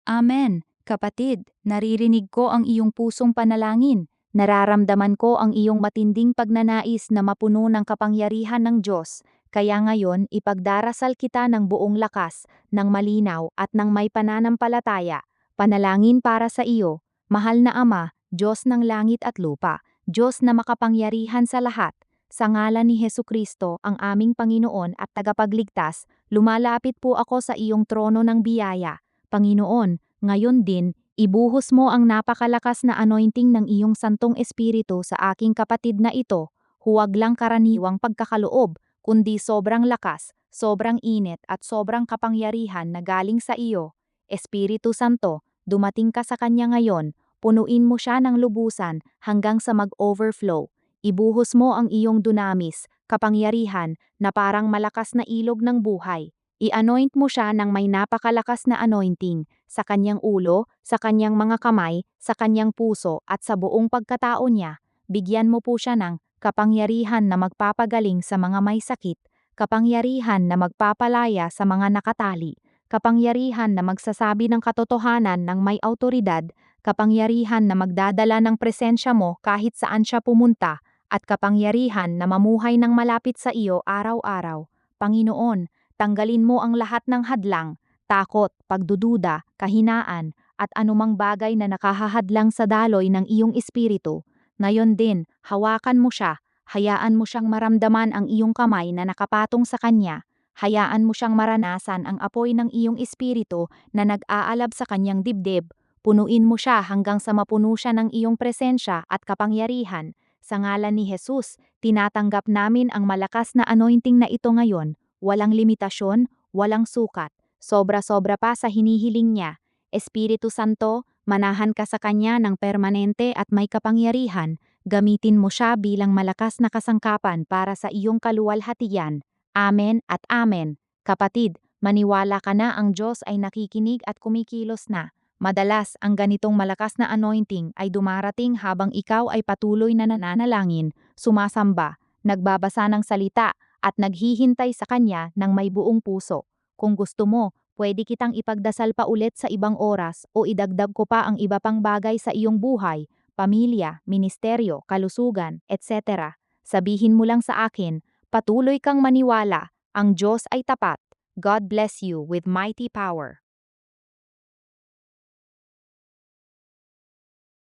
Amen. Kapatid, naririnig ko ang iyong pusong panalangin. Nararamdaman ko ang iyong matinding pagnanais na mapuno ng kapangyarihan ng Diyos. Kaya ngayon, ipagdarasal kita ng buong lakas, ng malinaw at ng may pananampalataya. Panalangin para sa iyo, mahal na Ama, Diyos ng langit at lupa, Diyos na makapangyarihan sa lahat. Sa ngalan ni Hesu Kristo, ang aming Panginoon at tagapagligtas, lumalapit po ako sa iyong trono ng biyaya. Panginoon, ngayon din, ibuhos mo ang napakalakas na anointing ng iyong Santong Espiritu sa aking kapatid na ito, huwag lang karaniwang pagkakaloob, kundi sobrang lakas, sobrang init at sobrang kapangyarihan na galing sa iyo. Espiritu Santo, dumating ka sa kanya ngayon, punuin mo siya ng lubusan hanggang sa mag-overflow. Ibuhos mo ang iyong dunamis, kapangyarihan na parang malakas na ilog ng buhay. I-anoint mo siya ng may napakalakas na anointing sa kanyang ulo, sa kanyang mga kamay, sa kanyang puso at sa buong pagkatao niya. Bigyan mo po siya ng kapangyarihan na magpapagaling sa mga may sakit, kapangyarihan na magpapalaya sa mga nakatali, kapangyarihan na magsasabi ng katotohanan ng may autoridad, kapangyarihan na magdadala ng presensya mo kahit saan siya pumunta, at kapangyarihan na mamuhay ng malapit sa iyo araw-araw. Panginoon, tanggalin mo ang lahat ng hadlang, takot, pagdududa, kahinaan, at anumang bagay na nakahahadlang sa daloy ng iyong espiritu. Ngayon din, hawakan mo siya, hayaan mo siyang maramdaman ang iyong kamay na nakapatong sa kanya, hayaan mo siyang maranasan ang apoy ng iyong espiritu na nag-aalab sa kanyang dibdib, punuin mo siya hanggang sa mapuno siya ng iyong presensya at kapangyarihan. Sa ngalan ni Jesus, tinatanggap namin ang malakas na anointing na ito ngayon. Walang limitasyon, walang sukat, sobra-sobra pa sa hinihiling niya. Espiritu Santo, manahan ka sa kanya ng permanente at may kapangyarihan. Gamitin mo siya bilang malakas na kasangkapan para sa iyong kaluwalhatian. Amen at amen. Kapatid, maniwala ka na ang Diyos ay nakikinig at kumikilos na. Madalas, ang ganitong malakas na anointing ay dumarating habang ikaw ay patuloy na nananalangin, sumasamba, nagbabasa ng salita, at naghihintay sa kanya ng may buong puso. Kung gusto mo, pwede kitang ipagdasal pa ulit sa ibang oras o idagdag ko pa ang iba pang bagay sa iyong buhay, pamilya, ministeryo, kalusugan, etc. Sabihin mo lang sa akin, patuloy kang maniwala, ang Diyos ay tapat. God bless you with mighty power.